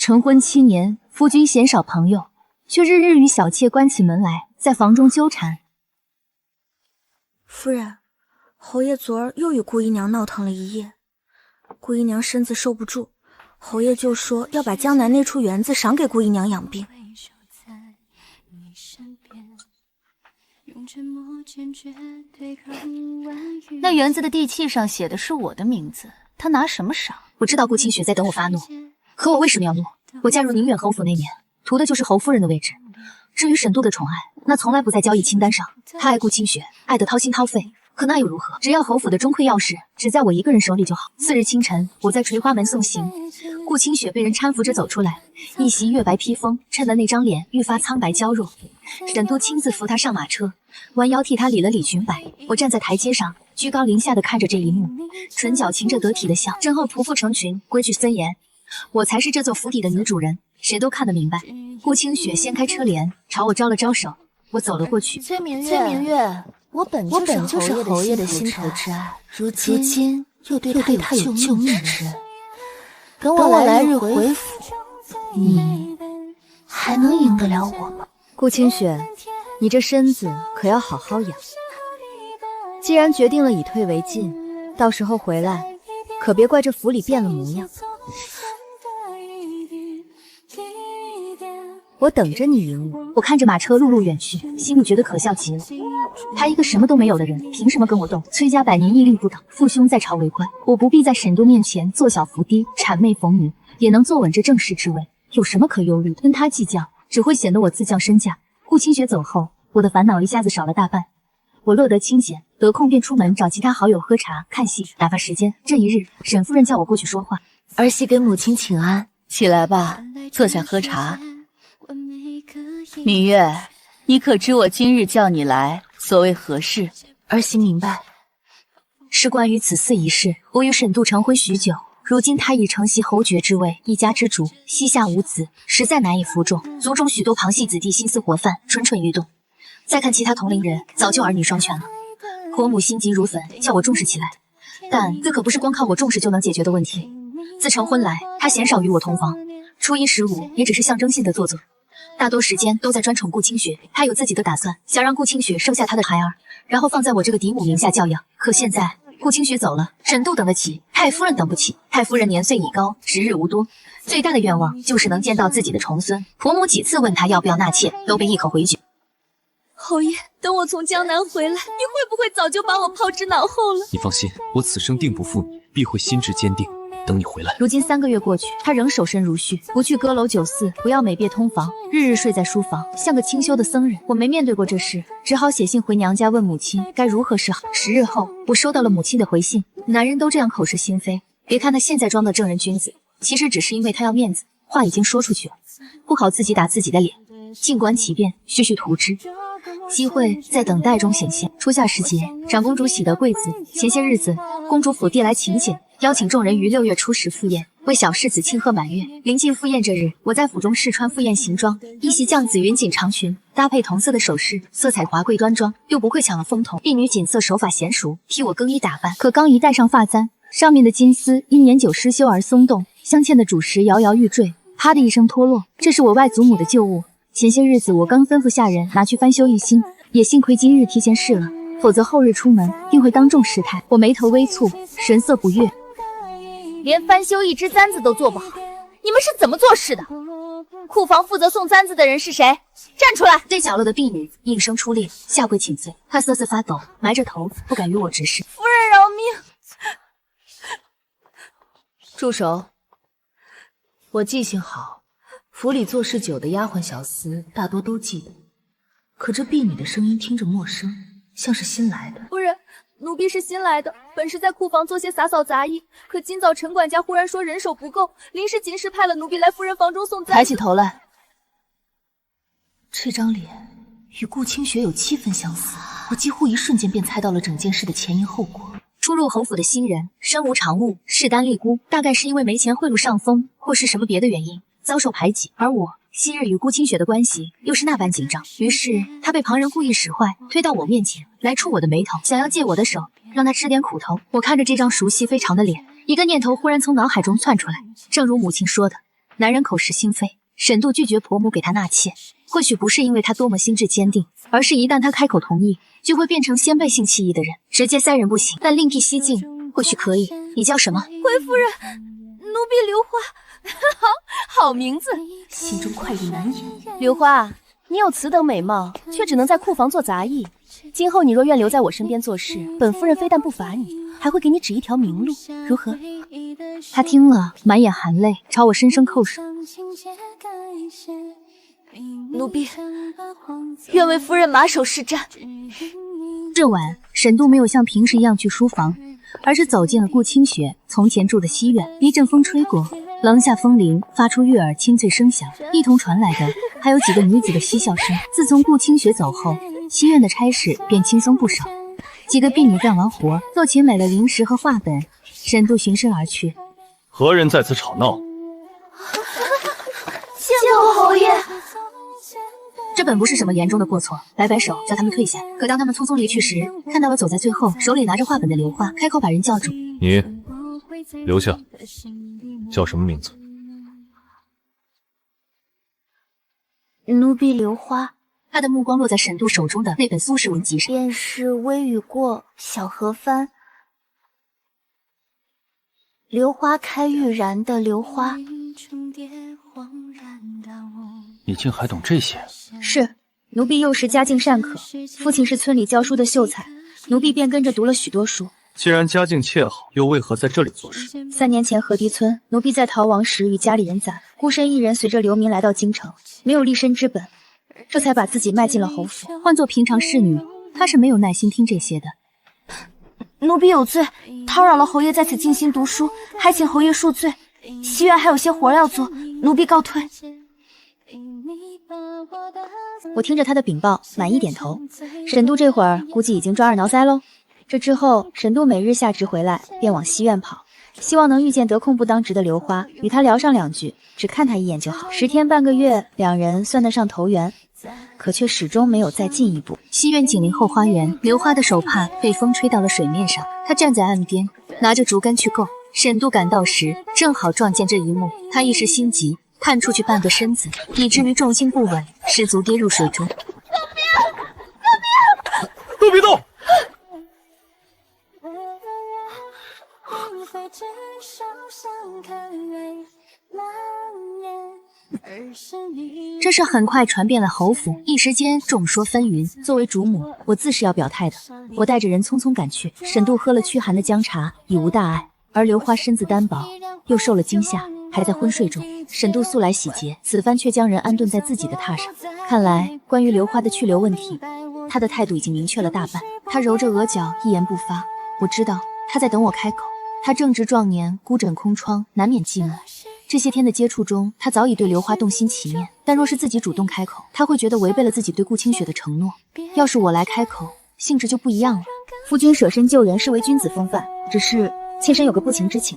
成婚7年，夫君鲜少朋友，却日日与小妾关起门来，在房中纠缠。夫人，侯爷昨儿又与顾姨娘闹腾了一夜，顾姨娘身子受不住，侯爷就说要把江南那处园子赏给顾姨娘养病。那园子的地契上写的是我的名字，他拿什么赏？我知道顾清雪在等我发怒，可我为什么要怒？我嫁入宁远侯府那年，图的就是侯夫人的位置。至于沈度的宠爱，那从来不在交易清单上。他爱顾清雪，爱得掏心掏肺，可那又如何？只要侯府的钟馗钥匙只在我一个人手里就好。次日清晨，我在垂花门送行，顾清雪被人搀扶着走出来，一袭月白披风，衬得那张脸愈发苍白娇弱。沈度亲自扶她上马车，弯腰替她理了理裙摆。我站在台阶上，居高临下的看着这一幕，唇角噙着得体的笑。身后仆妇成群，规矩森严，我才是这座府邸的女主人，谁都看得明白。顾清雪掀开车帘，朝我招了招手，我走了过去。崔明月，我本就是侯爷的心头之爱，如今又对他有救命之恩。等我来日回府，你还能赢得了我吗？顾清雪，你这身子可要好好养。既然决定了以退为进，到时候回来可别怪这府里变了模样。我等着你赢我。我看着马车陆路远去，心里觉得可笑极了。他一个什么都没有的人，凭什么跟我斗？崔家百年屹立不倒，父兄在朝为官，我不必在沈度面前做小伏低，谄媚逢迎，也能坐稳这正室之位。有什么可忧虑？跟他计较，只会显得我自降身价。顾清雪走后，我的烦恼一下子少了大半。我乐得清闲，得空便出门找其他好友喝茶、看戏，打发时间。这一日，沈夫人叫我过去说话。儿媳给母亲请安，起来吧，坐下喝茶。明月，你可知我今日叫你来，所谓何事？儿媳明白，是关于此次一事。我与沈度成婚许久，如今他已承袭侯爵之位，一家之主，膝下无子，实在难以服众。族中许多旁系子弟心思活泛，蠢蠢欲动。再看其他同龄人，早就儿女双全了。婆母心急如焚，叫我重视起来。但这可不是光靠我重视就能解决的问题。自成婚来，他鲜少与我同房，初一十五也只是象征性的做作。大多时间都在专宠顾清雪，他有自己的打算，想让顾清雪生下他的孩儿，然后放在我这个嫡母名下教养。可现在顾清雪走了，沈度等得起，太夫人等不起。太夫人年岁已高，时日无多，最大的愿望就是能见到自己的重孙。婆母几次问他要不要纳妾，都被一口回绝。侯爷，等我从江南回来，你会不会早就把我抛之脑后了？你放心，我此生定不负你，必会心志坚定，等你回来。如今3个月过去，他仍守身如絮，不去歌楼酒肆，不要美别通房，日日睡在书房，像个清修的僧人。我没面对过这事，只好写信回娘家问母亲该如何是好。10日后，我收到了母亲的回信。男人都这样口是心非，别看他现在装的正人君子，其实只是因为他要面子，话已经说出去了，不好自己打自己的脸。静观其变，徐徐图之。机会在等待中显现。初夏时节，长公主喜得贵子。前些日子，公主府递来请柬，邀请众人于6月初10赴宴，为小世子庆贺满月。临近赴宴这日，我在府中试穿赴宴行装，一袭绛紫云锦长裙，搭配同色的首饰，色彩华贵端庄，又不会抢了风头。婢女锦瑟手法娴熟，替我更衣打扮。可刚一戴上发簪，上面的金丝因年久失修而松动，镶嵌的主石摇摇欲坠，啪的一声脱落。这是我外祖母的旧物。前些日子我刚吩咐下人拿去翻修一新，也幸亏今日提前试了，否则后日出门定会当众失态。我眉头微蹙，神色不悦，连翻修一只簪子都做不好，你们是怎么做事的？库房负责送簪子的人是谁？站出来！最角落的婢女应声出列，下跪请罪。她瑟瑟发抖，埋着头，不敢与我直视。夫人饶命！住手！我记性好。府里做事久的丫鬟小厮大多都记得，可这婢女的声音听着陌生，像是新来的。夫人，奴婢是新来的，本是在库房做些洒扫杂役，可今早陈管家忽然说人手不够，临时紧事派了奴婢来夫人房中送簪。抬起头来，这张脸与顾清雪有7分相似，我几乎一瞬间便猜到了整件事的前因后果。初入侯府的新人，身无长物，势单力孤，大概是因为没钱贿赂上峰，或是什么别的原因，遭受排挤。而我昔日与顾清雪的关系又是那般紧张，于是他被旁人故意使坏，推到我面前来触我的眉头，想要借我的手让他吃点苦头。我看着这张熟悉非常的脸，一个念头忽然从脑海中窜出来，正如母亲说的，男人口是心非，沈度拒绝婆母给他纳妾，或许不是因为他多么心智坚定，而是一旦他开口同意，就会变成先辈性弃义的人，直接塞人不行，但另辟蹊径或许可以。你叫什么？回夫人，奴婢刘花。好名字，心中快意难言。刘花，你有此等美貌，却只能在库房做杂役。今后你若愿留在我身边做事，本夫人非但不罚你，还会给你指一条明路，如何？他听了，满眼含泪，朝我深深叩首。奴婢愿为夫人马首是瞻。这晚，沈度没有像平时一样去书房，而是走进了顾清雪从前住的西院。一阵风吹过，廊下风铃发出悦耳清脆声响，一同传来的还有几个女子的嬉笑声。自从顾清雪走后，西院的差事便轻松不少。几个婢女干完活，做起美了零食和画本，沈度循声而去。何人在此吵闹？见过侯爷。这本不是什么严重的过错，摆摆手叫他们退下。可当他们匆匆离去时，看到了走在最后手里拿着画本的刘花，开口把人叫住。你留下，叫什么名字？奴婢刘花。他的目光落在沈度手中的那本苏轼文集上，便是微雨过小河翻，榴花开欲燃的榴花。你竟还懂这些？是，奴婢幼时家境尚可，父亲是村里教书的秀才，奴婢便跟着读了许多书。既然家境切好，又为何在这里做事？3年前河堤村，奴婢在逃亡时与家里人攒，孤身一人随着流民来到京城，没有立身之本，这才把自己卖进了侯府。换做平常侍女，她是没有耐心听这些的。奴婢有罪，叨扰了侯爷在此静心读书，还请侯爷恕罪。西院还有些活要做，奴婢告退。我听着他的禀报，满意点头。沈度这会儿估计已经抓耳挠腮喽。这之后，沈度每日下职回来便往西院跑，希望能遇见得空不当值的刘花，与他聊上2句，只看他一眼就好。10天半个月，两人算得上投缘，可却始终没有再进一步。西院紧邻后花园，刘花的手帕被风吹到了水面上，她站在岸边，拿着竹竿去够。沈度赶到时，正好撞见这一幕，他一时心急，探出去半个身子，以至于重心不稳，失足跌入水中。都别动！这事很快传遍了侯府，一时间众说纷纭。作为主母，我自是要表态的。我带着人匆匆赶去。沈度喝了驱寒的姜茶，已无大碍，而刘花身子单薄，又受了惊吓，还在昏睡中。沈度速来洗劫，此番却将人安顿在自己的榻上。看来关于刘花的去留问题，他的态度已经明确了大半。他揉着额角，一言不发。我知道他在等我开口。他正值壮年，孤枕空窗，难免寂寞。这些天的接触中，他早已对刘花动心起念，但若是自己主动开口，他会觉得违背了自己对顾清雪的承诺。要是我来开口，性质就不一样了。夫君舍身救人是为君子风范，只是妾身有个不情之请。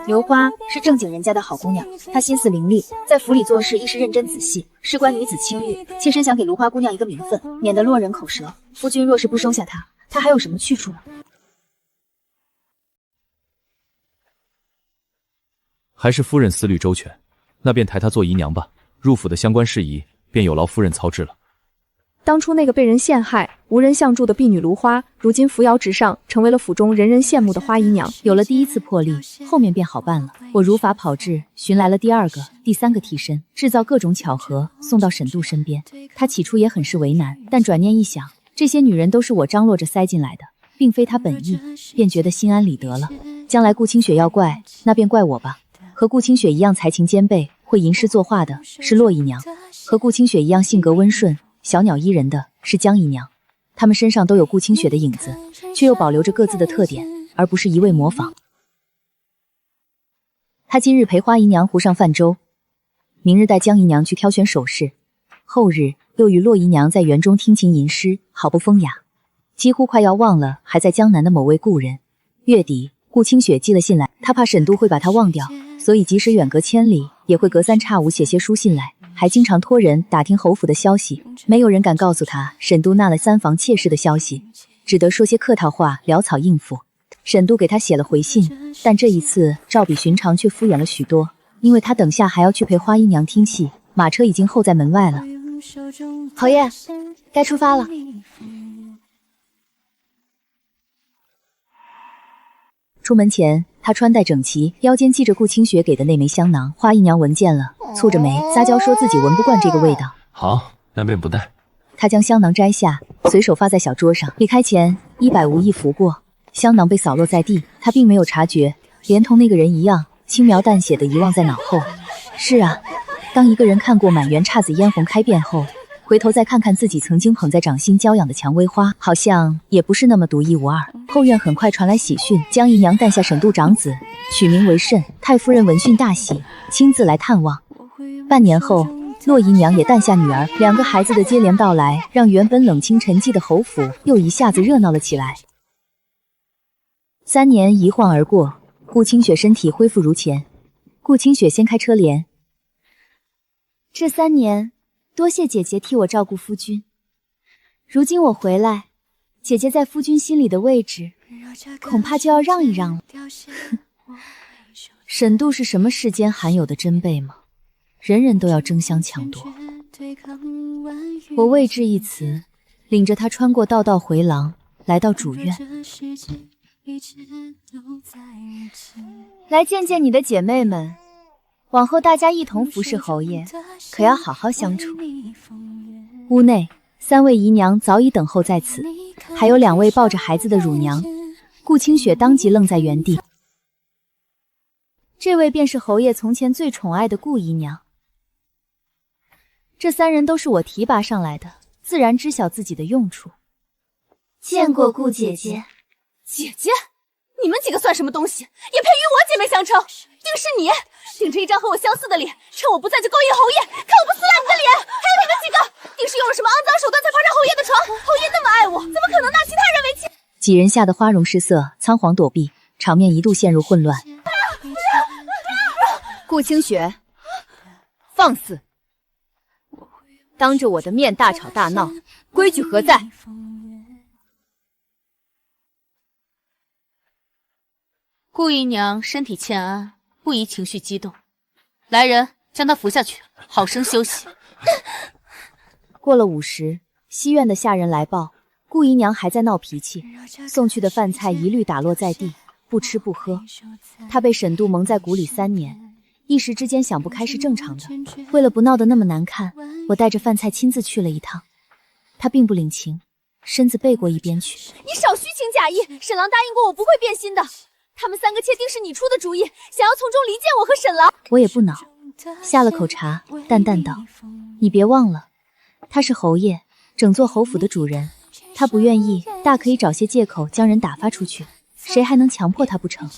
刘花是正经人家的好姑娘，她心思伶俐，在府里做事亦是认真仔细，事关女子清誉，妾身想给芦花姑娘一个名分，免得落人口舌。夫君若是不收下她，她还有什么去处呢？还是夫人思虑周全，那便抬她做姨娘吧。入府的相关事宜便有劳夫人操之了。当初那个被人陷害、无人相助的婢女芦花，如今扶摇直上，成为了府中人人羡慕的花姨娘。有了第一次破例，后面便好办了。我如法炮制，寻来了第2个、第3个替身，制造各种巧合，送到沈度身边。他起初也很是为难，但转念一想，这些女人都是我张罗着塞进来的，并非他本意，便觉得心安理得了。将来顾清雪要怪，那便怪我吧。和顾清雪一样才情兼备，会吟诗作画的是洛姨娘；和顾清雪一样性格温顺、小鸟依人的是江姨娘。她们身上都有顾清雪的影子，却又保留着各自的特点，而不是一味模仿。她今日陪花姨娘湖上泛舟，明日带江姨娘去挑选首饰，后日又与洛姨娘在园中听琴吟诗，好不风雅。几乎快要忘了还在江南的某位故人。月底顾清雪寄了信来，她怕沈度会把她忘掉，所以即使远隔千里，也会隔三差五写些书信来，还经常托人打听侯府的消息。没有人敢告诉他沈度纳了3房妾室的消息，只得说些客套话潦草应付。沈度给他写了回信，但这一次照比寻常却敷衍了许多。因为他等下还要去陪花姨娘听戏，马车已经候在门外了。侯爷，该出发了。出门前，他穿戴整齐，腰间系着顾清雪给的那枚香囊。花姨娘闻见了，蹙着眉撒娇说自己闻不惯这个味道。好，那便不带。他将香囊摘下，随手发在小桌上。离开前，100无意拂过，香囊被扫落在地，他并没有察觉，连同那个人一样，轻描淡写的遗忘在脑后。是啊，当一个人看过满园姹紫嫣红开遍后，回头再看看自己曾经捧在掌心娇养的蔷薇花，好像也不是那么独一无二。后院很快传来喜讯，江姨娘诞下沈度长子，取名为慎。太夫人闻讯大喜，亲自来探望。半年后，洛姨娘也诞下女儿，2个孩子的接连到来，让原本冷清沉寂的侯府又一下子热闹了起来。3年一晃而过，顾清雪身体恢复如前。顾清雪掀开车帘，这3年，多谢姐姐替我照顾夫君。如今我回来，姐姐在夫君心里的位置，恐怕就要让一让了。沈度是什么世间罕有的珍贝吗？人人都要争相抢夺。我为之一词，领着他穿过道道回廊，来到主院。来见见你的姐妹们，往后大家一同服侍侯爷，可要好好相处。屋内3位姨娘早已等候在此，还有2位抱着孩子的乳娘。顾清雪当即愣在原地。这位便是侯爷从前最宠爱的顾姨娘。这3人都是我提拔上来的，自然知晓自己的用处。见过顾姐姐。姐姐，你们几个算什么东西，也配与我姐妹相称？定是你，顶着一张和我相似的脸，趁我不在就勾引侯爷，看我不撕烂你的脸！还有你们几个，定是用了什么肮脏手段才爬上侯爷的床？侯爷那么爱我，怎么可能纳其他人为妻？几人吓得花容失色，仓皇躲避，场面一度陷入混乱。顾清雪，放肆！当着我的面大吵大闹，规矩何在？顾姨娘身体欠安，不宜情绪激动。来人，将她扶下去，好生休息。过了午时，西院的下人来报，顾姨娘还在闹脾气，送去的饭菜一律打落在地，不吃不喝。她被沈度蒙在鼓里3年，一时之间想不开是正常的。为了不闹得那么难看，我带着饭菜亲自去了一趟。她并不领情，身子背过一边去。你少虚情假意，沈郎答应过我不会变心的。他们3个妾定是你出的主意，想要从中离间我和沈郎。我也不恼，下了口茶，淡淡道：“你别忘了，他是侯爷，整座侯府的主人。他不愿意，大可以找些借口将人打发出去，谁还能强迫他不成？”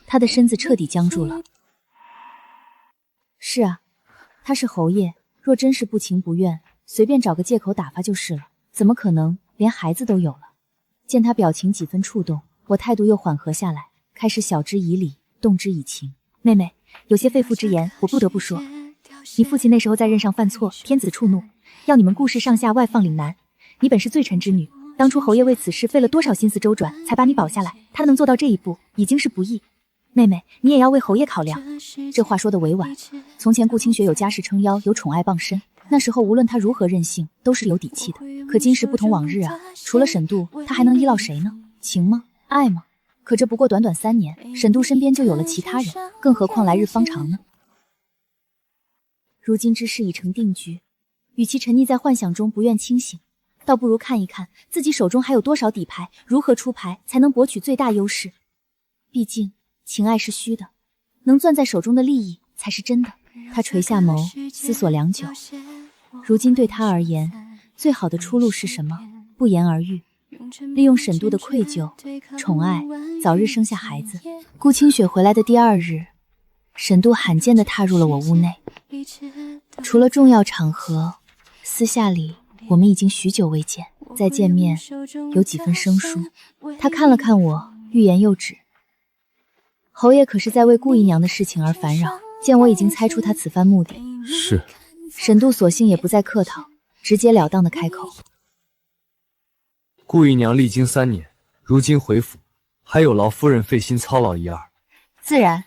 他的身子彻底僵住了。是啊，他是侯爷，若真是不情不愿，随便找个借口打发就是了，怎么可能连孩子都有了？见他表情几分触动，我态度又缓和下来，开始晓之以理，动之以情。妹妹，有些肺腑之言，我不得不说。你父亲那时候在任上犯错，天子触怒，要你们顾氏上下外放岭南。你本是罪臣之女，当初侯爷为此事费了多少心思周转，才把你保下来。他能做到这一步，已经是不易。妹妹，你也要为侯爷考量。这话说得委婉。从前顾清雪有家世撑腰，有宠爱傍身，那时候无论她如何任性，都是有底气的。可今时不同往日啊，除了沈度，她还能依靠谁呢？情吗？爱吗？可这不过短短3年，沈度身边就有了其他人，更何况来日方长呢？如今之事已成定局，与其沉溺在幻想中不愿清醒，倒不如看一看自己手中还有多少底牌，如何出牌才能博取最大优势。毕竟情爱是虚的，能攥在手中的利益才是真的。他垂下眸，思索良久。如今对他而言，最好的出路是什么？不言而喻。利用沈度的愧疚、宠爱，早日生下孩子。顾清雪回来的第2日，沈度罕见地踏入了我屋内。除了重要场合，私下里我们已经许久未见，再见面有几分生疏。他看了看我，欲言又止。侯爷可是在为顾姨娘的事情而烦扰，见我已经猜出他此番目的。是。沈度索性也不再客套，直截了当地开口。顾姨娘历经3年，如今回府，还有劳夫人费心操劳一二。自然，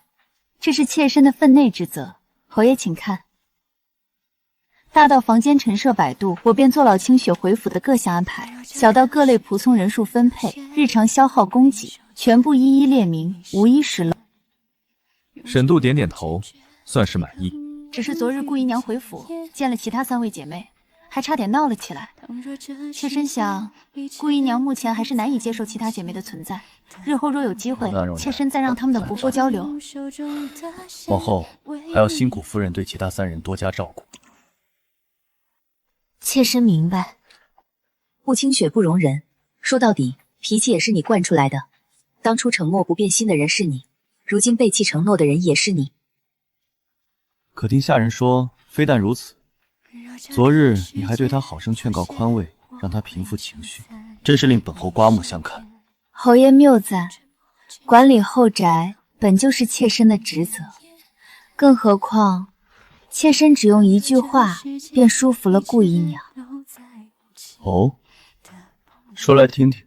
这是妾身的分内之责。侯爷请看。大到房间陈设摆渡，我便做老清雪回府的各项安排；小到各类仆从人数分配、日常消耗供给，全部一一列明，无一失漏。沈度点点头，算是满意。只是昨日顾姨娘回府见了其他3位姐妹，还差点闹了起来。妾身想，顾姨娘目前还是难以接受其他姐妹的存在。日后若有机会，妾身再让他们的不多交流。往后还要辛苦夫人对其他3人多加照顾。妾身明白。顾清雪不容人，说到底，脾气也是你惯出来的。当初承诺不变心的人是你，如今背弃承诺的人也是你。可听下人说，非但如此，昨日你还对他好生劝告宽慰，让他平复情绪，真是令本侯刮目相看。侯爷谬赞，管理后宅本就是妾身的职责，更何况妾身只用一句话便说服了顾姨娘。哦，说来听听。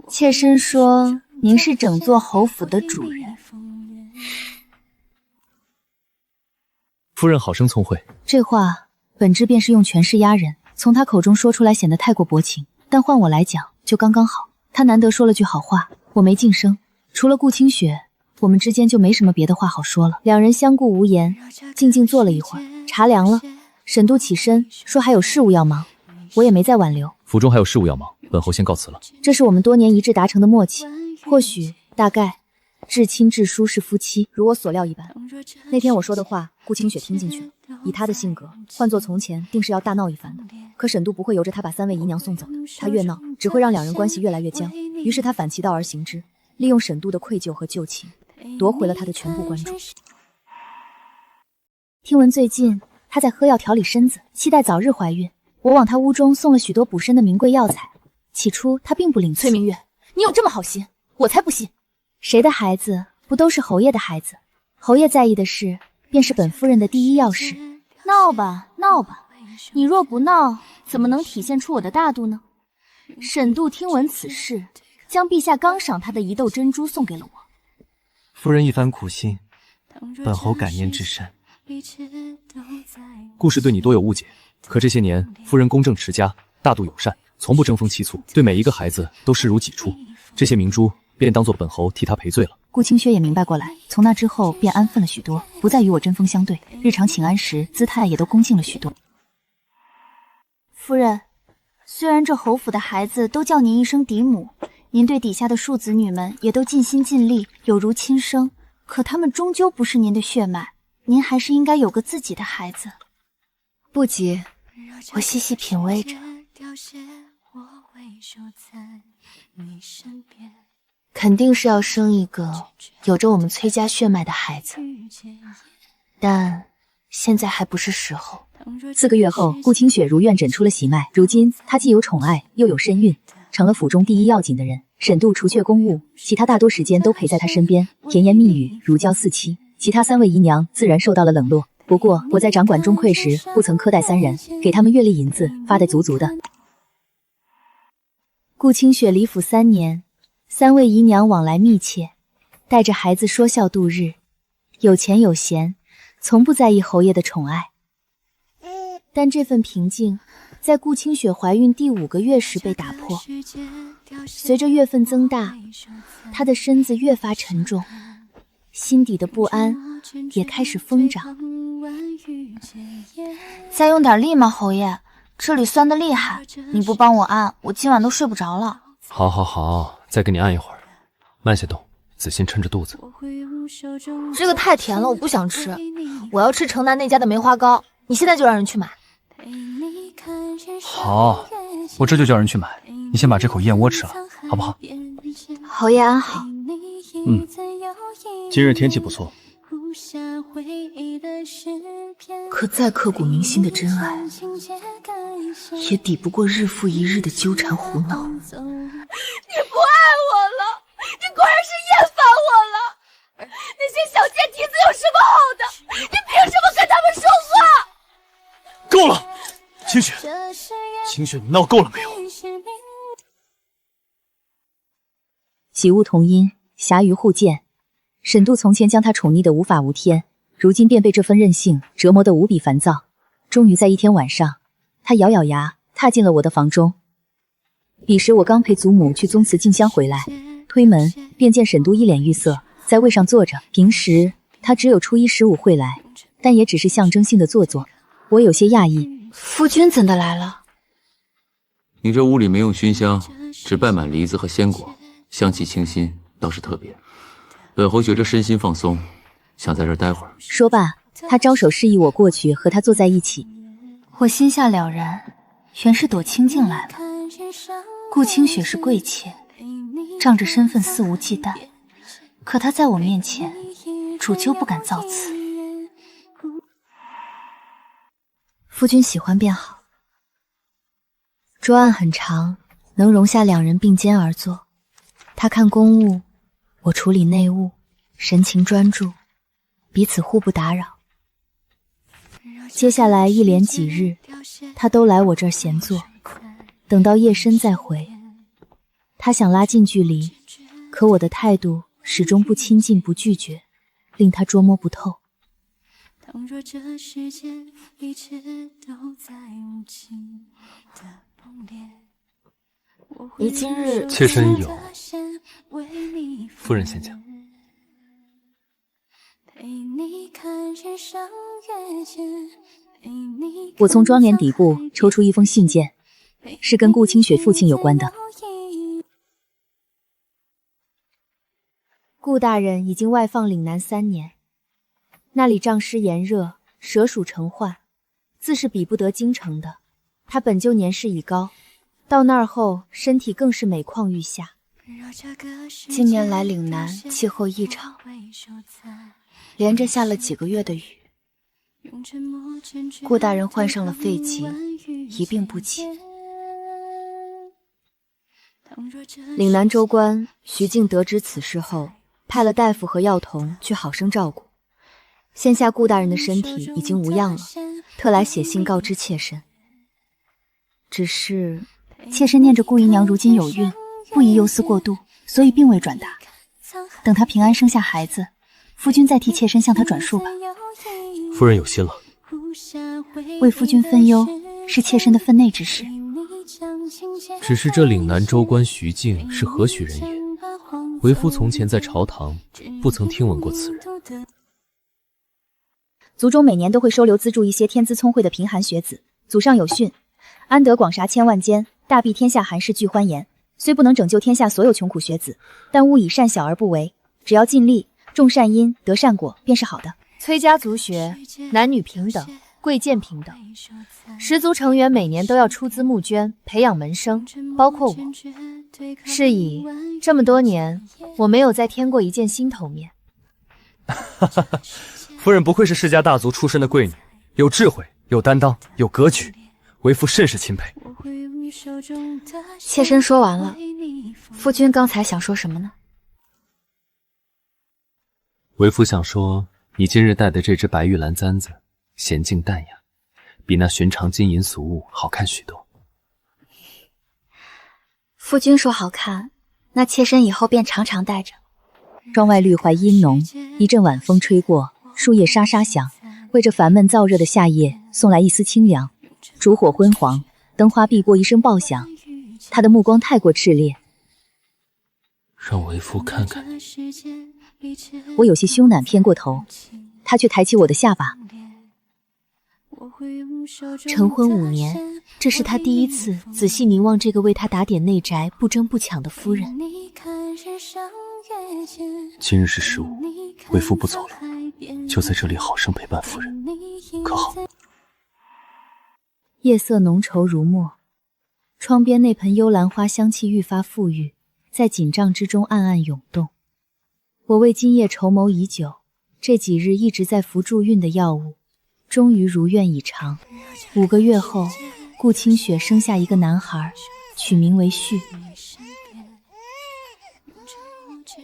妾身说您是整座侯府的主人。夫人好生聪慧。这话本质便是用权势压人，从他口中说出来显得太过薄情，但换我来讲就刚刚好。他难得说了句好话，我没噤声。除了顾清雪，我们之间就没什么别的话好说了。两人相顾无言，静静坐了一会儿，茶凉了。沈度起身说还有事务要忙，我也没再挽留。府中还有事务要忙，本侯先告辞了。这是我们多年一致达成的默契，或许大概至亲至疏是夫妻，如我所料一般。那天我说的话，顾清雪听进去了。以她的性格，换做从前，定是要大闹一番的。可沈度不会由着他把3位姨娘送走的，他越闹，只会让两人关系越来越僵。于是他反其道而行之，利用沈度的愧疚和旧情，夺回了他的全部关注。听闻最近他在喝药调理身子，期待早日怀孕。我往他屋中送了许多补身的名贵药材。起初他并不领情。崔明月，你有这么好心，我才不信。谁的孩子不都是侯爷的孩子？侯爷在意的事，便是本夫人的第一要事。闹吧，闹吧，你若不闹，怎么能体现出我的大度呢？沈度听闻此事，将陛下刚赏他的一斗珍珠送给了我。夫人一番苦心，本侯感念至深。顾氏对你多有误解，可这些年夫人公正持家，大度友善，从不争风吃醋，对每一个孩子都视如己出。这些明珠便当作本侯替他赔罪了。顾清雪也明白过来，从那之后便安分了许多，不再与我针锋相对，日常请安时姿态也都恭敬了许多。夫人，虽然这侯府的孩子都叫您一声嫡母，您对底下的庶子女们也都尽心尽力，有如亲生，可他们终究不是您的血脉，您还是应该有个自己的孩子。不急，我细细品味着。肯定是要生一个有着我们崔家血脉的孩子，但现在还不是时候。4个月后，顾清雪如愿诊出了喜脉，如今她既有宠爱，又有身孕，成了府中第一要紧的人。沈度除却公务，其他大多时间都陪在她身边，甜言蜜语，如胶似漆。其他3位姨娘自然受到了冷落，不过我在掌管钟馗时，不曾苛待3人，给他们月例银子发得足足的。顾清雪离府3年，3位姨娘往来密切，带着孩子说笑度日，有钱有闲，从不在意侯爷的宠爱。但这份平静在顾清雪怀孕第5个月时被打破。随着月份增大，她的身子越发沉重，心底的不安也开始疯长。再用点力吗，侯爷？这里酸得厉害，你不帮我按，我今晚都睡不着了。好好好，再给你按一会儿，慢些动，仔细撑着肚子。这个太甜了，我不想吃，我要吃城南那家的梅花糕，你现在就让人去买。好，我这就叫人去买，你先把这口燕窝吃了，好不好？侯爷安好。今日天气不错。可再刻骨铭心的真爱，也抵不过日复一日的纠缠胡闹。你不爱我了，你果然是厌烦我了。那些小贱蹄子有什么好的？你凭什么跟他们说话？够了，清雪，清雪，你闹够了没有？喜恶同音，侠鱼互见，沈度从前将他宠溺得无法无天，如今便被这份任性折磨得无比烦躁。终于在一天晚上，他咬咬牙踏进了我的房中。彼时我刚陪祖母去宗祠进香回来，推门便见沈度一脸郁色，在位上坐着。平时他只有初一十五会来，但也只是象征性的坐坐。我有些讶异，夫君怎的来了？你这屋里没用熏香，只摆满梨子和鲜果，香气清新，倒是特别。本侯觉着身心放松，想在这儿待会儿。说罢，他招手示意我过去和他坐在一起。我心下了然，原是朵清静来了。顾清雪是贵妾，仗着身份肆无忌惮，可她在我面前，主就不敢造次。夫君喜欢便好。桌案很长，能容下两人并肩而坐。他看公务，我处理内务，神情专注，彼此互不打扰。接下来一连几日，他都来我这儿闲坐，等到夜深再回。他想拉近距离，可我的态度始终不亲近不拒绝，令他捉摸不透。倘若这世界一切都在无情的崩裂，你今日妾身有。夫人先讲。我从妆帘底部抽出一封信件，是跟顾清雪父亲有关的。顾大人已经外放岭南3年，那里瘴湿炎热，蛇鼠成患，自是比不得京城的。他本就年事已高，到那儿后身体更是每况愈下。今年来岭南气候异常，连着下了几个月的雨。顾大人患上了肺疾，一病不起。岭南州官徐敬得知此事后，派了大夫和药童去好生照顾。现下顾大人的身体已经无恙了，特来写信告知妾身。只是妾身念着顾姨娘如今有孕，不宜忧思过度，所以并未转达。等她平安生下孩子，夫君再替妾身向她转述吧。夫人有心了。为夫君分忧，是妾身的分内之事。只是这岭南州官徐敬是何许人也？为夫从前在朝堂不曾听闻过此人。族中每年都会收留资助一些天资聪慧的贫寒学子。祖上有训，安得广厦千万间，大庇天下寒士俱欢颜。虽不能拯救天下所有穷苦学子，但勿以善小而不为，只要尽力种善因得善果便是好的。崔家族学，男女平等，贵贱平等。十族成员每年都要出资募捐，培养门生，包括我。是以这么多年，我没有再添过一件新头面。夫人不愧是世家大族出身的贵女，有智慧，有担当，有格局，为夫甚是钦佩。妾身说完了，夫君刚才想说什么呢？为夫想说，你今日戴的这只白玉兰簪子，娴静淡雅，比那寻常金银俗物好看许多。夫君说好看，那妾身以后便常常戴着。窗外绿槐阴浓，一阵晚风吹过，树叶沙沙响，为这烦闷燥热的夏夜送来一丝清凉。烛火昏黄，灯花碧波一声爆响，他的目光太过炽烈。让为夫看看。我有些羞赧偏过头，他却抬起我的下巴。成婚5年，这是他第一次仔细凝望这个为他打点内宅不争不抢的夫人。今日是15，为夫不走了，就在这里好生陪伴夫人，可好？夜色浓稠如墨，窗边那盆幽兰花香气愈发馥郁，在紧张之中暗暗涌动。我为今夜筹谋已久，这几日一直在服助孕的药物，终于如愿以偿。5个月后，顾清雪生下一个男孩，取名为旭。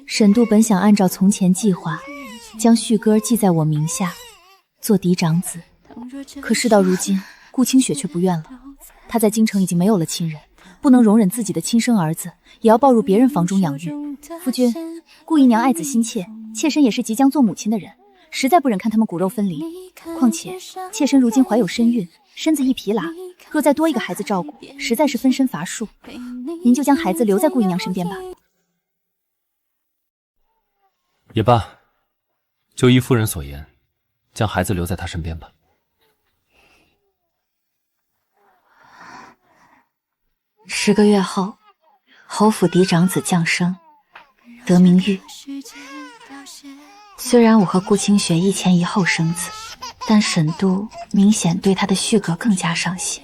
沈度本想按照从前计划，将旭哥记在我名下，做嫡长子。可事到如今，顾清雪却不愿了。她在京城已经没有了亲人，不能容忍自己的亲生儿子也要抱入别人房中养育。夫君，顾姨娘爱子心切，妾身也是即将做母亲的人，实在不忍看他们骨肉分离。况且妾身如今怀有身孕，身子一疲劳，若再多一个孩子照顾，实在是分身乏术。您就将孩子留在顾姨娘身边吧。也罢，就依夫人所言，将孩子留在她身边吧。10个月后，侯府嫡长子降生，得名玉。虽然我和顾清雪一前一后生子，但沈都明显对他的续格更加上心。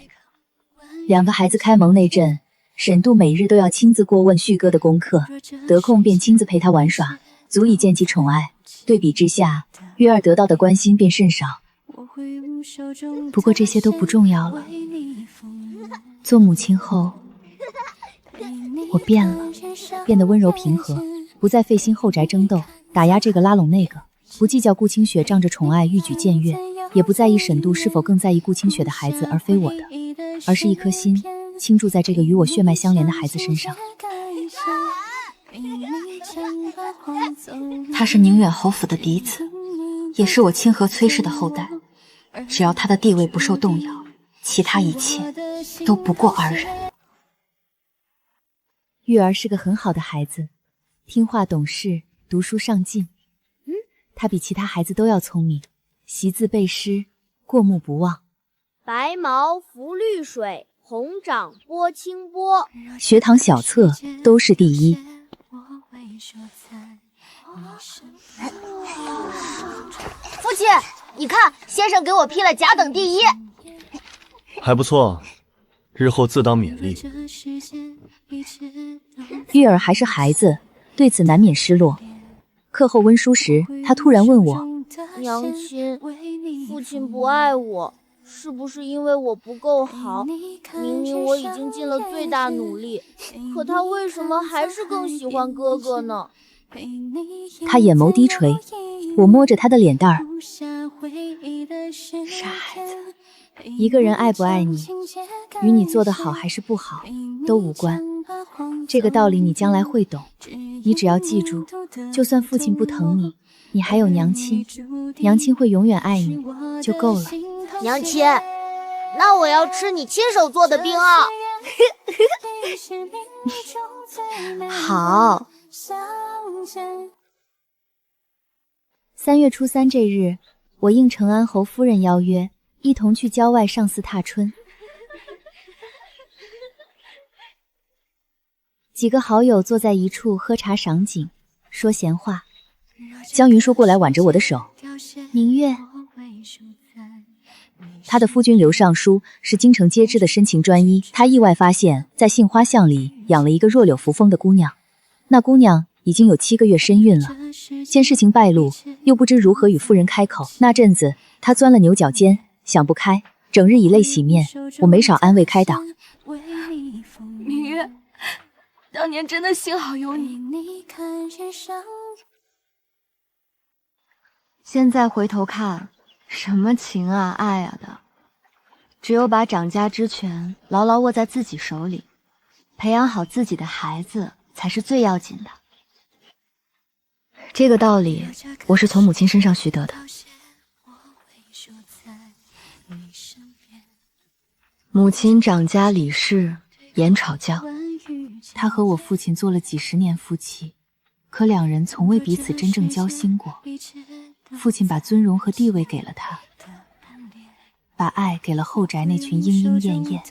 2个孩子开蒙那阵，沈度每日都要亲自过问旭哥的功课，得空便亲自陪他玩耍，足以见其宠爱。对比之下，月儿得到的关心便甚少。不过这些都不重要了。做母亲后，我变了，变得温柔平和，不再费心后宅争斗，打压这个拉拢那个，不计较顾清雪仗着宠爱欲举僭越，也不在意沈度是否更在意顾清雪的孩子而非我的，而是一颗心倾注在这个与我血脉相连的孩子身上。他是宁远侯府的嫡子，也是我清河崔氏的后代，只要他的地位不受动摇，其他一切都不过尔人。玉儿是个很好的孩子，听话懂事，读书上进。他比其他孩子都要聪明，习字背诗，过目不忘。白毛浮绿水，红掌拨清波。学堂小册都是第一。父亲，你看，先生给我批了甲等第一。还不错，日后自当勉励。玉儿还是孩子，对此难免失落。课后温书时，他突然问我：娘亲，父亲不爱我，是不是因为我不够好？明明我已经尽了最大努力，可他为什么还是更喜欢哥哥呢？他眼眸低垂，我摸着他的脸蛋儿。傻孩子，一个人爱不爱你，与你做得好还是不好都无关。这个道理你将来会懂，你只要记住，就算父亲不疼你，你还有娘亲，娘亲会永远爱你就够了。娘亲，那我要吃你亲手做的冰奥。好。3月初3这日，我应承安侯夫人邀约，一同去郊外上寺踏春。几个好友坐在一处喝茶赏景，说闲话。江云说过来挽着我的手，明月。他的夫君刘尚书是京城皆知的深情专一，他意外发现在杏花巷里养了一个弱柳扶风的姑娘，那姑娘已经有7个月身孕了。见事情败露，又不知如何与夫人开口，那阵子他钻了牛角尖，想不开，整日以泪洗面，我没少安慰开导。明月，当年真的幸好有你。现在回头看，什么情啊爱啊的，只有把掌家之权牢牢握在自己手里，培养好自己的孩子才是最要紧的。这个道理我是从母亲身上学得的。母亲掌家李氏，严吵教，他和我父亲做了几10年夫妻，可2人从未彼此真正交心过。父亲把尊荣和地位给了他，把爱给了后宅那群莺莺燕燕。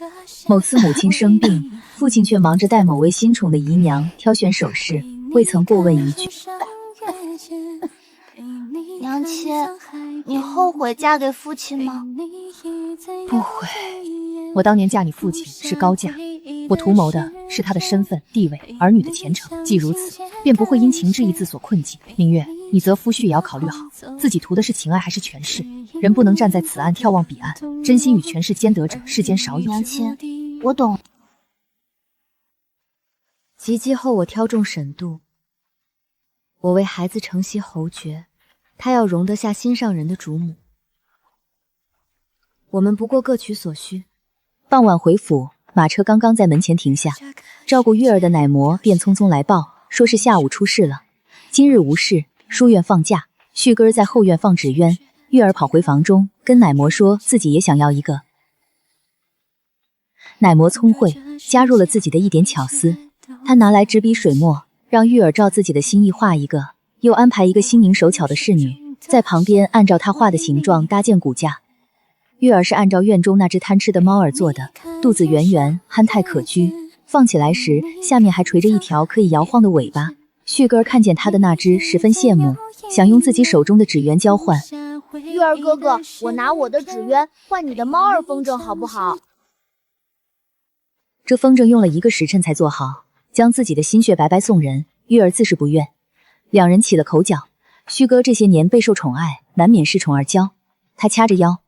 某次母亲生病，父亲却忙着带某位新宠的姨娘挑选首饰，未曾过问一句。娘亲，你后悔嫁给父亲吗？不悔。我当年嫁你父亲是高价，我图谋的是他的身份、地位、儿女的前程。既如此，便不会因情志一字所困境。明月，你择夫婿也要考虑好，自己图的是情爱还是权势？人不能站在此岸眺望彼岸，真心与权势兼得者世间少有。娘亲，我懂。及笄后，我挑中沈度，我为孩子承袭侯爵，他要容得下心上人的主母。我们不过各取所需。傍晚回府，马车刚刚在门前停下，照顾玉儿的奶嬷便匆匆来报，说是下午出事了，今日无事，书院放假，旭哥在后院放纸鸢，玉儿跑回房中跟奶魔说自己也想要一个。奶魔聪慧，加入了自己的一点巧思，他拿来纸笔水墨，让玉儿照自己的心意画一个，又安排一个心灵手巧的侍女在旁边按照他画的形状搭建骨架。玉儿是按照院中那只贪吃的猫儿做的，肚子圆圆，憨态可掬，放起来时下面还垂着一条可以摇晃的尾巴。旭哥看见他的那只十分羡慕，想用自己手中的纸鸢交换。玉儿哥哥，我拿我的纸鸢换你的猫儿风筝好不好？这风筝用了1个时辰才做好，将自己的心血白白送人，玉儿自是不愿。两人起了口角。旭哥这些年备受宠爱，难免恃宠而骄。他掐着腰，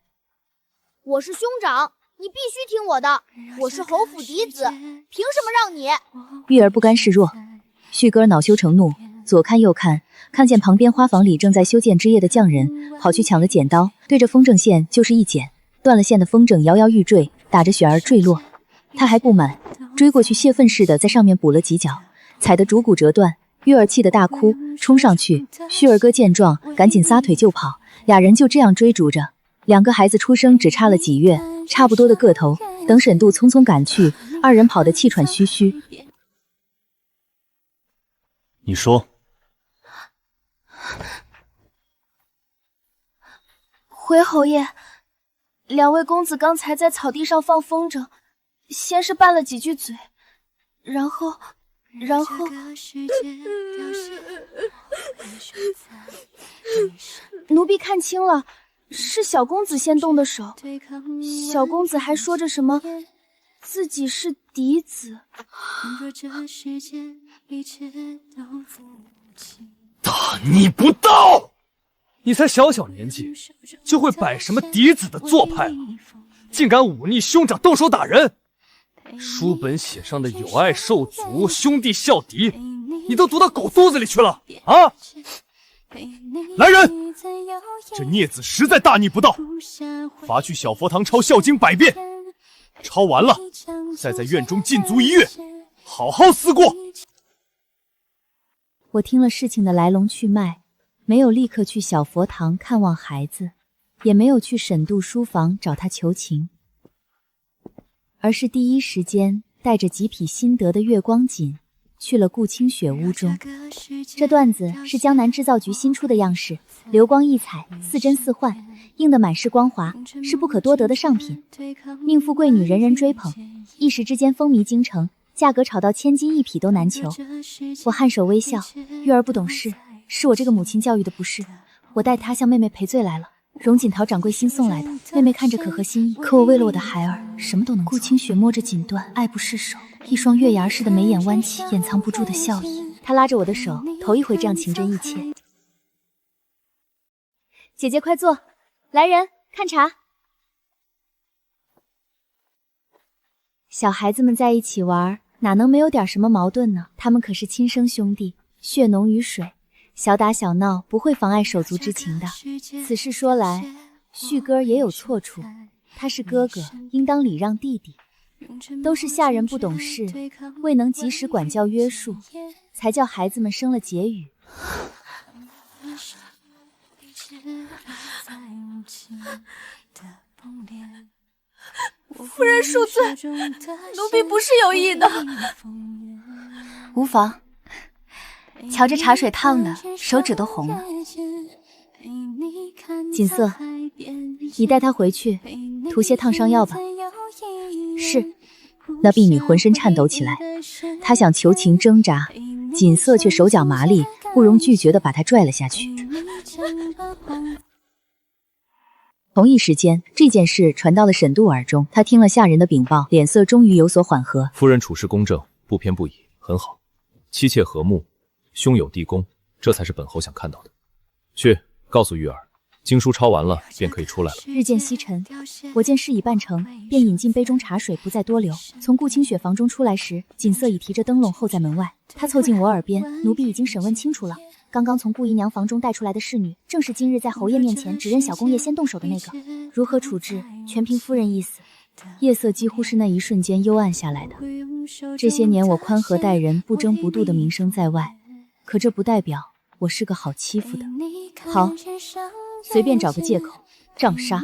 我是兄长，你必须听我的。我是侯府嫡子，凭什么让你？玉儿不甘示弱。旭哥恼羞成怒，左看右看，看见旁边花房里正在修建枝叶的匠人，跑去抢了剪刀，对着风筝线就是一剪，断了线的风筝摇摇欲坠，打着雪儿坠落。他还不满，追过去泄愤似的在上面补了几脚，踩得竹骨折断。玉儿气得大哭，冲上去。旭儿哥见状，赶紧撒腿就跑，俩人就这样追逐着。2个孩子出生只差了几月，差不多的个头。等沈度匆匆赶去，二人跑得气喘吁吁。你说，回侯爷，2位公子刚才在草地上放风筝，先是拌了几句嘴，然后奴婢看清了，是小公子先动的手。小公子还说着什么自己是嫡子。大逆不道！你才小小年纪，就会摆什么嫡子的做派了？竟敢忤逆兄长动手打人！书本写上的友爱手足、兄弟孝弟，你都读到狗肚子里去了啊！来人，这孽子实在大逆不道，罚去小佛堂抄孝经100遍，抄完了再在院中禁足1月，好好思过。我听了事情的来龙去脉，没有立刻去小佛堂看望孩子，也没有去沈度书房找他求情，而是第一时间带着几匹新得的月光锦去了顾清雪屋中。这缎子是江南制造局新出的样式，流光溢彩，4针4幻，映得满是光华，是不可多得的上品，命妇贵女人人追捧，一时之间风靡京城，价格炒到1000金1匹都难求。我颔首微笑，月儿不懂事，是我这个母亲教育的不是，我代她向妹妹赔罪来了。荣锦桃掌柜新送来的，妹妹看着可合心意，可我为了我的孩儿，什么都能做。顾清雪摸着锦缎，爱不释手，一双月牙似的眉眼弯起，掩藏不住的笑意。她拉着我的手，头一回这样情真意切。姐姐快坐，来人看茶。小孩子们在一起玩，哪能没有点什么矛盾呢？他们可是亲生兄弟，血浓于水。小打小闹不会妨碍手足之情的。此事说来，旭哥也有错处，他是哥哥，应当礼让弟弟。都是下人不懂事，未能及时管教约束，才叫孩子们生了结语。夫人恕罪，奴婢不是有意的。无妨。瞧这茶水烫的，手指都红了。锦瑟，你带他回去，涂些烫伤药吧。是。那婢女浑身颤抖起来，她想求情挣扎，锦瑟却手脚麻利，不容拒绝地把她拽了下去。同一时间，这件事传到了沈度耳中，他听了下人的禀报，脸色终于有所缓和。夫人处事公正，不偏不倚，很好，妻妾和睦，兄友弟恭，这才是本侯想看到的。去告诉玉儿，经书抄完了便可以出来了。日渐西沉，我见事已办成，便引进杯中茶水，不再多留。从顾清雪房中出来时，锦瑟已提着灯笼候在门外。他凑近我耳边，奴婢已经审问清楚了。刚刚从顾姨娘房中带出来的侍女，正是今日在侯爷面前指认小公爷先动手的那个。如何处置，全凭夫人意思。夜色几乎是那一瞬间幽暗下来的。这些年我宽和待人、不争不妒的名声在外，可这不代表我是个好欺负的。好，随便找个借口，杖杀。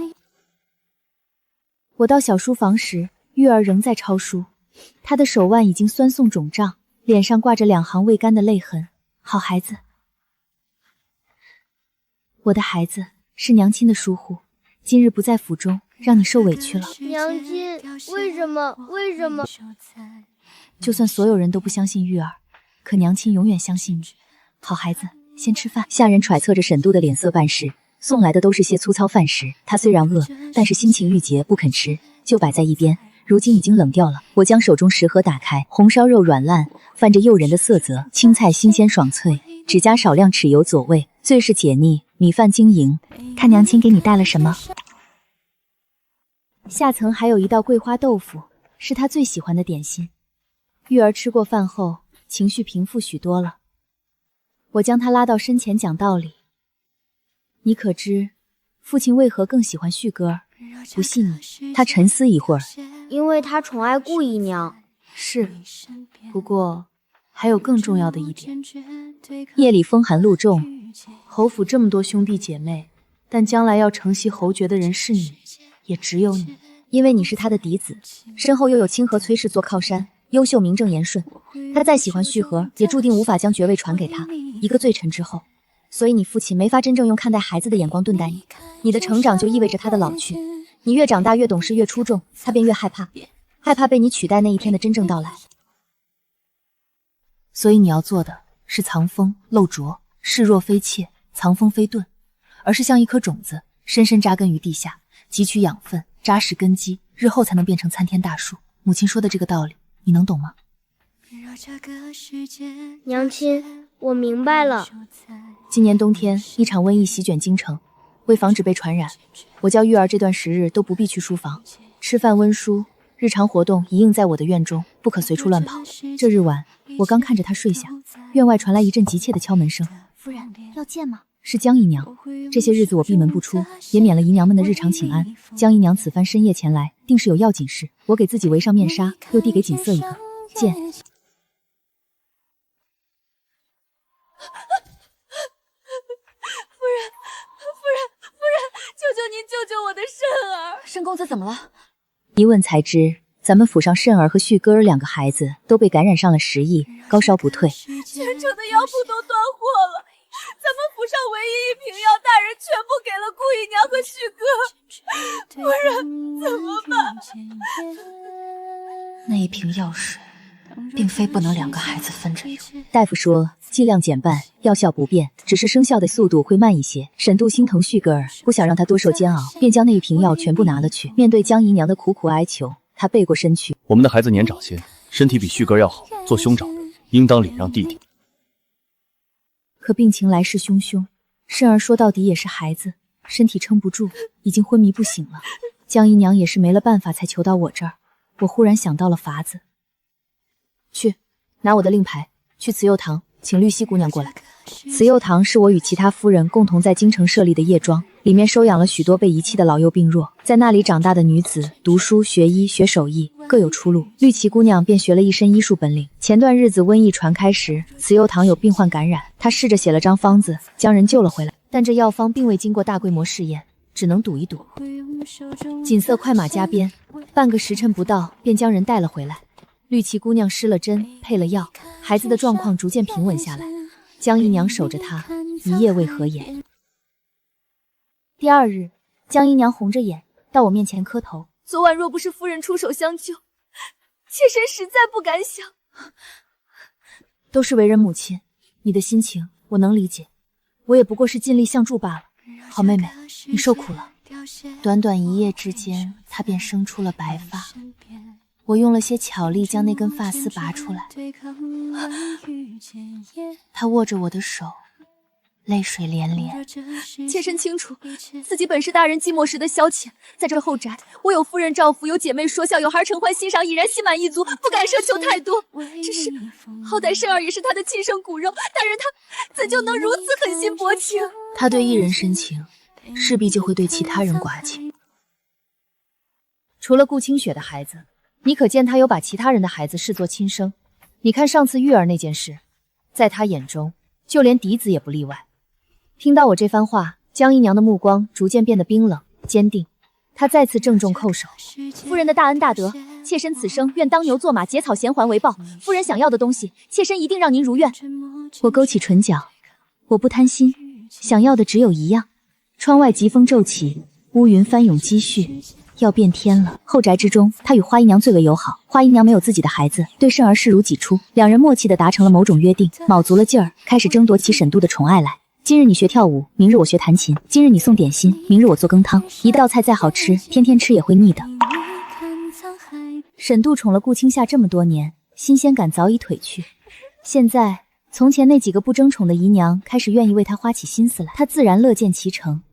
我到小书房时，玉儿仍在抄书，她的手腕已经酸痛肿胀，脸上挂着2行未干的泪痕。好孩子，我的孩子，是娘亲的疏忽，今日不在府中，让你受委屈了。娘亲，为什么？就算所有人都不相信玉儿，可娘亲永远相信你。好孩子，先吃饭。下人揣测着沈度的脸色办事，送来的都是些粗糙饭食。他虽然饿，但是心情郁结，不肯吃，就摆在一边。如今已经冷掉了。我将手中食盒打开，红烧肉软烂，泛着诱人的色泽，青菜新鲜爽脆，只加少量豉油佐味，最是解腻。米饭晶莹，看娘亲给你带了什么。下层还有一道桂花豆腐，是她最喜欢的点心。玉儿吃过饭后，情绪平复许多了。我将她拉到身前讲道理。你可知，父亲为何更喜欢旭哥儿？不信你。他沉思一会儿，因为他宠爱顾姨娘。是，不过还有更重要的一点。夜里风寒露重，侯府这么多兄弟姐妹，但将来要承袭侯爵的人是你，也只有你。因为你是他的嫡子，身后又有清河崔氏做靠山，优秀名正言顺。他再喜欢旭禾，也注定无法将爵位传给他，一个罪臣之后。所以你父亲没法真正用看待孩子的眼光对待你，你的成长就意味着他的老去。你越长大越懂事越出众，他便越害怕被你取代那一天的真正到来。所以你要做的是藏锋漏拙，视若非妾，藏锋非遁，而是像一颗种子，深深扎根于地下，汲取养分，扎实根基，日后才能变成参天大树。母亲说的这个道理，你能懂吗？娘亲，我明白了。今年冬天，一场瘟疫席卷京城，为防止被传染，我叫玉儿这段时日都不必去书房，吃饭温书，日常活动一应在我的院中，不可随处乱跑。这日晚，我刚看着她睡下，院外传来一阵急切的敲门声。夫人，要见吗？是江姨娘。这些日子我闭门不出，也免了姨娘们的日常请安。江姨娘此番深夜前来，定是有要紧事。我给自己围上面纱，又递给锦瑟一个。见。夫人，求求您救救我的慎儿！沈公子怎么了？一问才知，咱们府上慎儿和旭哥儿2个孩子都被感染上了10疫，高烧不退。全城的药铺都断货了，咱们府上唯一一瓶药，大人全部给了顾姨娘和旭哥。夫人，怎么办？那一瓶药水，并非不能2个孩子分着用。大夫说剂量减半，药效不变，只是生效的速度会慢一些。沈度心疼旭哥儿，不想让他多受煎熬，便将那一瓶药全部拿了去。面对江姨娘的苦苦哀求，他背过身去。我们的孩子年长些，身体比旭哥要好，做兄长的应当礼让弟弟。可病情来势汹汹，慎儿说到底也是孩子，身体撑不住，已经昏迷不醒了。江姨娘也是没了办法才求到我这儿。我忽然想到了法子，去拿我的令牌，去慈幼堂请绿溪姑娘过来。慈幼堂是我与其他夫人共同在京城设立的夜庄，里面收养了许多被遗弃的老幼病弱，在那里长大的女子读书学医学手艺，各有出路。绿旗姑娘便学了一身医术本领。前段日子瘟疫传开时，慈幼堂有病患感染，她试着写了张方子将人救了回来，但这药方并未经过大规模试验，只能赌一赌。锦瑟快马加鞭，半个时辰不到便将人带了回来。绿旗姑娘施了针配了药，孩子的状况逐渐平稳下来。江姨娘守着她一夜未合眼。第2日，江姨娘红着眼到我面前磕头。昨晚若不是夫人出手相救，妾身实在不敢想。都是为人母亲，你的心情我能理解，我也不过是尽力相助罢了。好妹妹，你受苦了。短短1夜之间，她便生出了白发。我用了些巧力将那根发丝拔出来，她握着我的手，泪水连连。妾身清楚，自己本是大人寂寞时的消遣，在这后宅，我有夫人照拂，有姐妹说笑，有孩承欢欣赏，已然心满意足，不敢奢求太多。只是，好歹慎儿也是他的亲生骨肉，但是他怎就能如此狠心薄情？他对一人深情，势必就会对其他人寡情。除了顾清雪的孩子，你可见他有把其他人的孩子视作亲生？你看上次玉儿那件事，在他眼中就连嫡子也不例外。听到我这番话，江姨娘的目光逐渐变得冰冷坚定，她再次郑重叩首。夫人的大恩大德，妾身此生愿当牛做马，结草衔环为报。夫人想要的东西，妾身一定让您如愿。我勾起唇角，我不贪心，想要的只有一样。窗外疾风骤起，乌云翻涌积蓄，要变天了。后宅之中，他与花姨娘最为友好。花姨娘没有自己的孩子，对慎儿视如己出，两人默契地达成了某种约定，卯足了劲儿，开始争夺起沈度的宠爱来。今日你学跳舞，明日我学弹琴；今日你送点心，明日我做羹汤。一道菜再好吃，天天吃也会腻的。沈度宠了顾青夏这么多年，新鲜感早已褪去。现在，从前那几个不争宠的姨娘开始愿意为他花起心思来，他自然乐见其成。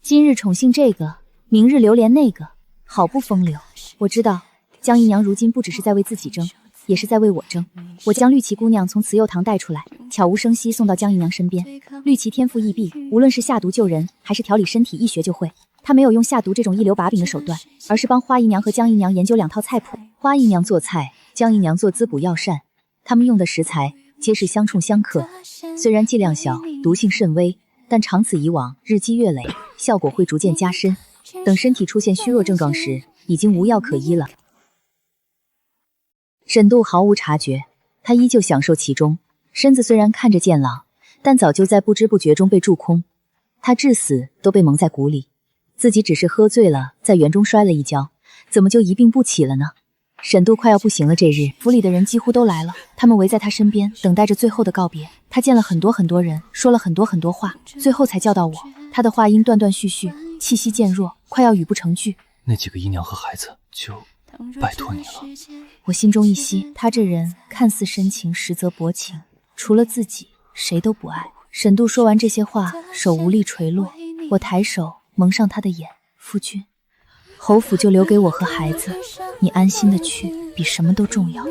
今日宠幸这个，明日流连那个，好不风流。我知道，江姨娘如今不只是在为自己争，也是在为我争。我将绿旗姑娘从慈幼堂带出来，悄无声息送到江姨娘身边。绿旗天赋异禀，无论是下毒救人，还是调理身体，一学就会。她没有用下毒这种一流把柄的手段，而是帮花姨娘和江姨娘研究2套菜谱。花姨娘做菜，江姨娘做滋补药膳，他们用的食材皆是相冲相克，虽然剂量小，毒性甚微，但长此以往，日积月累，效果会逐渐加深。等身体出现虚弱症状时，已经无药可医了。沈度毫无察觉，他依旧享受其中，身子虽然看着健朗，但早就在不知不觉中被蛀空。他至死都被蒙在鼓里，自己只是喝醉了，在园中摔了一跤，怎么就一病不起了呢？沈度快要不行了，这日府里的人几乎都来了，他们围在他身边，等待着最后的告别。他见了很多人，说了很多话，最后才叫到我。他的话音断断续续，气息渐弱，快要语不成句。那几个姨娘和孩子就拜托你了。我心中一息，他这人看似深情，实则薄情，除了自己，谁都不爱。沈度说完这些话，手无力垂落，我抬手蒙上他的眼，夫君，侯府就留给我和孩子，你安心的去，比什么都重要。